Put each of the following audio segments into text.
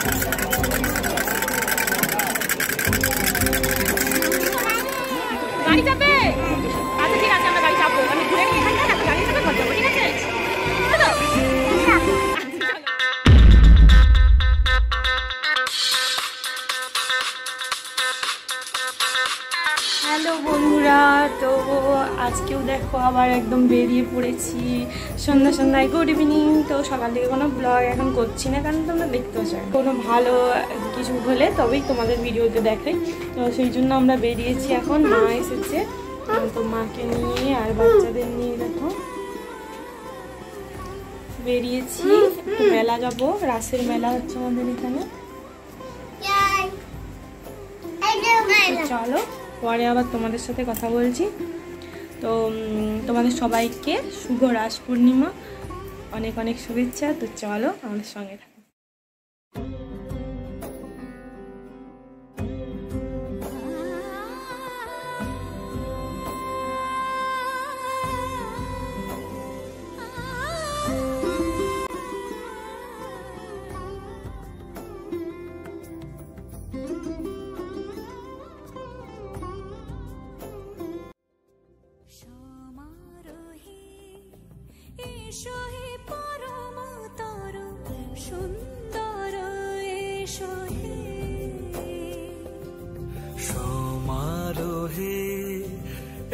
গাড়ি যাবে? আচ্ছা ঠিক আছে, আমরা গাড়ি চাপবো। আমি ঘুরে নিয়ে এখানটা তারপর গাড়ি চাপে ঘর যাবো, ঠিক আছে? হ্যালো বন্ধুরা, তো আজকেও দেখো আবার একদম বেরিয়ে পড়েছি সন্ধ্যায়। Good evening. তো সকাল থেকে কোনো ব্লগ এখন করছি না, কারণ তোমরা দেখতেও চাই কোনো ভালো কিছু হলে তবেই তোমাদের ভিডিওতে দেখাই। তো সেই জন্য আমরা বেরিয়েছি এখন। মা এসেছে, তো মাকে নিয়ে আর বাচ্চাদের নিয়ে দেখো বেরিয়েছি। মেলা যাবো, রাসের মেলা হচ্ছে আমাদের এখানে। চলো পরে আবার তোমাদের সাথে কথা বলছি। তো তোমাদের সবাইকে শুভ রাস পূর্ণিমা, অনেক অনেক শুভেচ্ছা। তো চলো আমাদের সঙ্গে থাকো।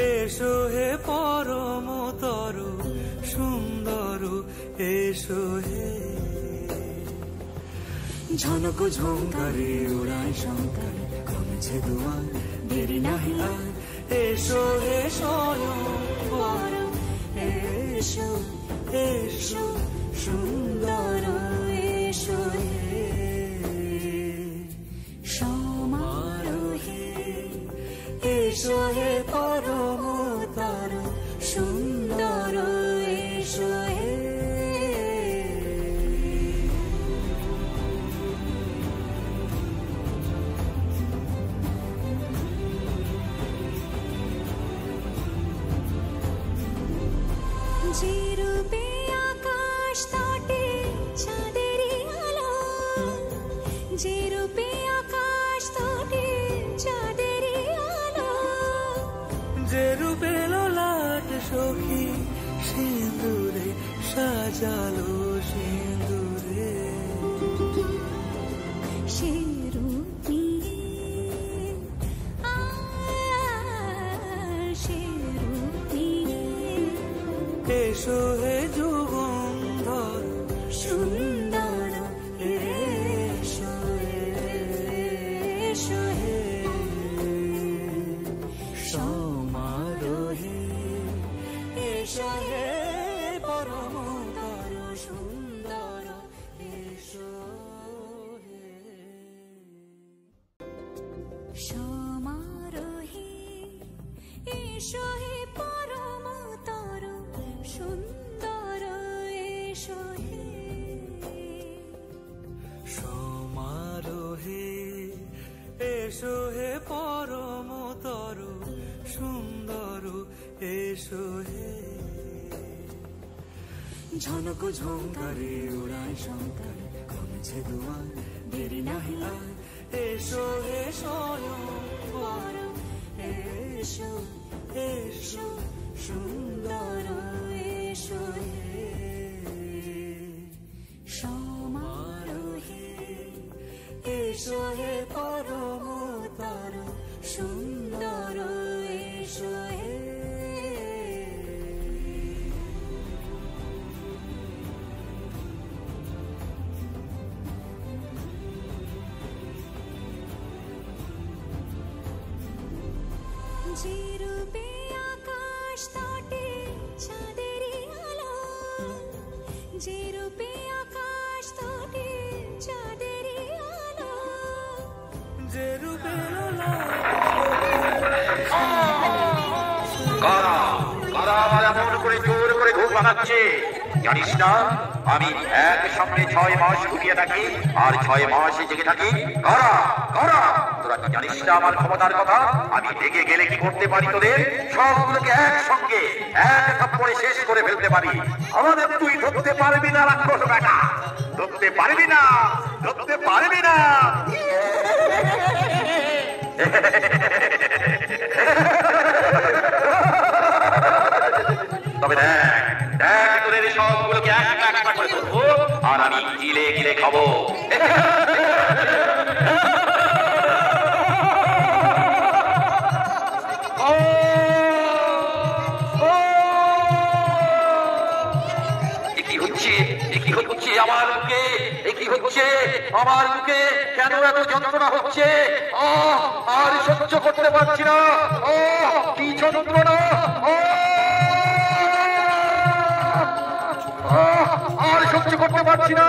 এসো হে পরমতর সুন্দর, এসো হে ঝনক ঝঙ্কারে উড়ায় শঙ্কর, কমেছে দুয়ার দেরি নাহি আর। এসো হে স্বয়ং পরম, এসো এসো সুন্দর, এসো হে সমারোহে। এসো হে পরমতর সুন্দর, এসো হে যে রূপে আকাশ তটে চাঁদেরই আলো, যে রূপে আকাশ তটে চাঁদেরই আলো, যে রূপে ললাট সখী সিঁদুরে সাজালো সিঁদুরে। সে রূপ নিয়ে সে রূপ নিয়ে এসো হে যুগন্ধর সুন্দর, এসো এসো হে সমারোহে। এসো হে পরমতর সুন্দর, এসো হে সমারোহে। এসো হে পরমতর সুন্দর, এসো হে সমারোহে। এসো হে পরমতর সুন্দর, এসো হে ঝনক ঝঙ্কারে উড়ায় শঙ্কর, কমেছে দুয়ার দেরি নাহি আর। এসো হে স্বয়ং পরম, এসো এসো সুন্দর, এসো হে সমারোহে। এসো হে পরমতর সুন্দর, এসো হে যে রূপে আকাশ তটে চাঁদেরই আলো, যে রূপে আকাশ তটে চাঁদেরই আলো, যে রূপে কারা কারা আমার এমন করে জোর করে ঘুম ভাঙাচ্ছে, জানিস না আমি এক সামনে 6 মাস ঘুমিয়ে থাকি আর 6 মাস জেগে থাকি? কারা কারা তোরা কি জানিস না আমার ক্ষমতার কথা? আমি রেগে গেলে কি করতে পারি? তোদের সবগুলোকে একসঙ্গে এক থাপ্পড়ে শেষ করে ফেলতে পারি। আমাদের তুই ধরতে পারবি না রাক্ষস বেটা, ধরতে পারবি না, ধরতে পারবি না। দেখাবো। আমার মুখে কি হচ্ছে? আমার মুখে কেন এত যন্ত্রণা হচ্ছে? আর সহ্য করতে পারছি না। কি যন্ত্রণা! আর সহ্য করতে পারছি না।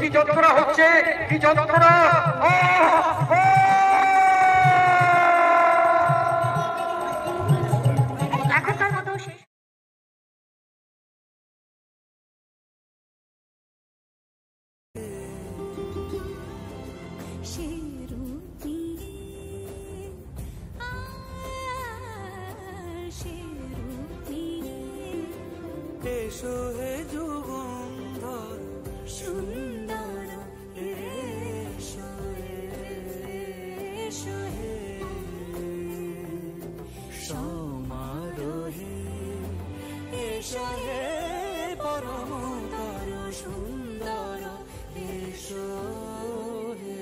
কি যন্ত্রণা হচ্ছে? কি যন্ত্রণা! এখনকার মতো শেষ। এসো হে যুগন্ধর সুন্দর, এসো এসো হে সমারোহে, এসো হে পরমতর সুন্দর, এসো হে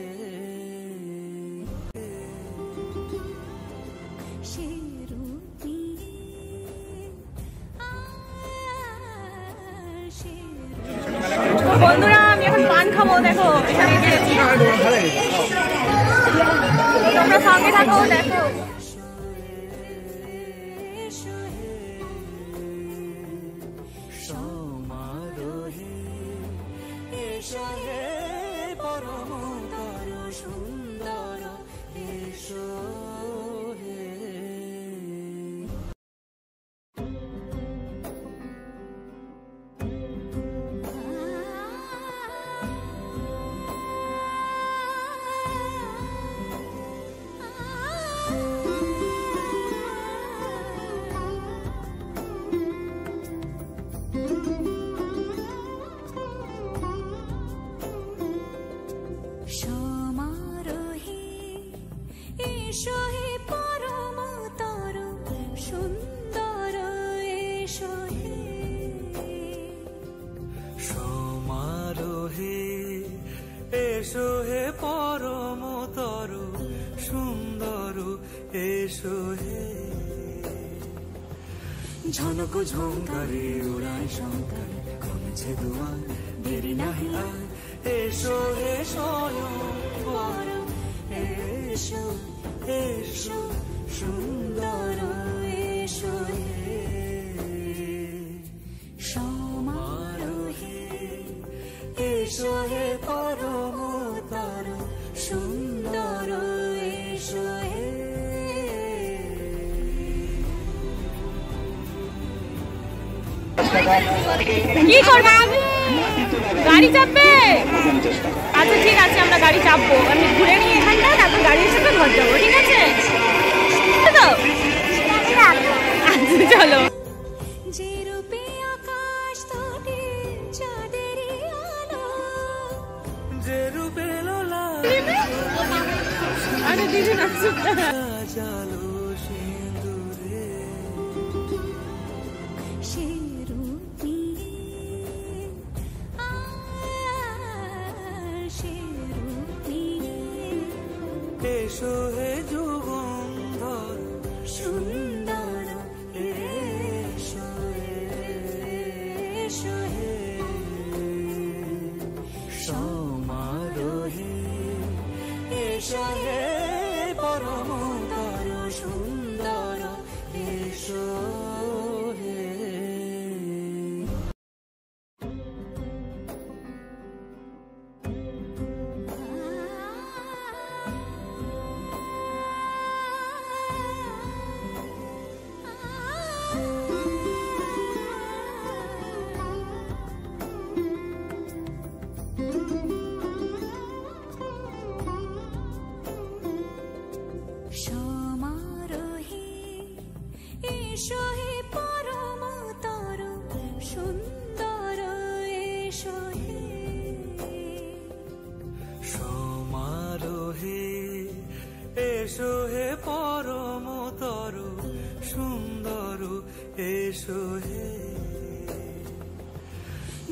বন্ধুরা আমি এখন পান খাবো। দেখো এখানে গিয়েছি, তোমরা সঙ্গে থাকো। দেখো সমারোহে, এসো হে পরমতর সুন্দর, এসো হে সমারোহে, এসো হে পরমতর সুন্দর, এসো হে সমারোহে, এসো হে পরমতর সুন্দর, এসো হে ঝনক ঝঙ্কারে উড়ায় শঙ্কর, কমেছে দুয়ার দেরি নাহি আর, এসো হে স্বয়ং বর, এসো এসো সুন্দর, এসো হে সমারোহে, এসো হে পরমতর সুন্দর, এসো হে কি করবে? গাড়ি চাপবে? আচ্ছা ঠিক আছে, আমরা গাড়ি চাপবো। আমি ঘুরে নিই এখানটা, তারপর গাড়ির সাথে ঘর যাবো। ঠিক আছে তো? আচ্ছা চলো। যে রূপে আকাশ তটে চাঁদেরই আলো, যে রূপে লোলা আরে দিদি নাচো। জালো সিঁদুরে, সে রূপ নিয়ে, সে রূপ নিয়ে, এসো হে যুগন্ধর সুন্দর, এসো এসো হে সমারোহে, এসো হে পরমতর সুন্দর, এসো হে সমারোহে, এসো হে পরমতর সুন্দর, এসো হে সমারোহে, এসো হে পরমতর সুন্দর, এসো হে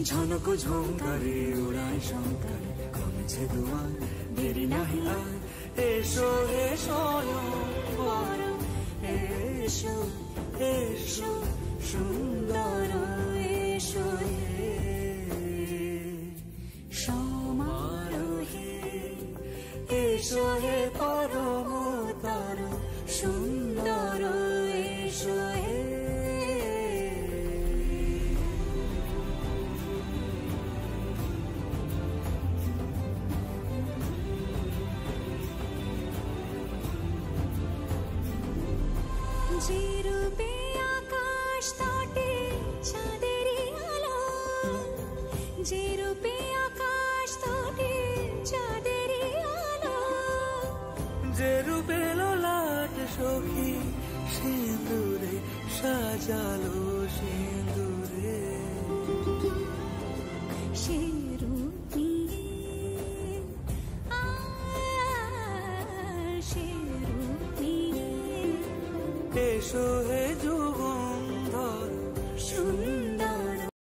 ঝনক ঝঙ্কারে উড়ায় শঙ্কর, কাছে দুয়ার দেরি নাহি আর এসো হে স্বয়ং বর এসো এসো সুন্দর এসো হে সমারোহে এসো হে পরমতর সুন্দর এসো হে যে রূপে আকাশ তটে চাঁদেরই আলো, যে রূপে আকাশ তটে চাঁদেরই আলো, যে রূপে ললাট সখী সিঁদুরে সাজালো সিঁদুরে সে রূপ নিয়ে সে রূপ নিয়ে এসো হে যুগন্ধর সুন্দর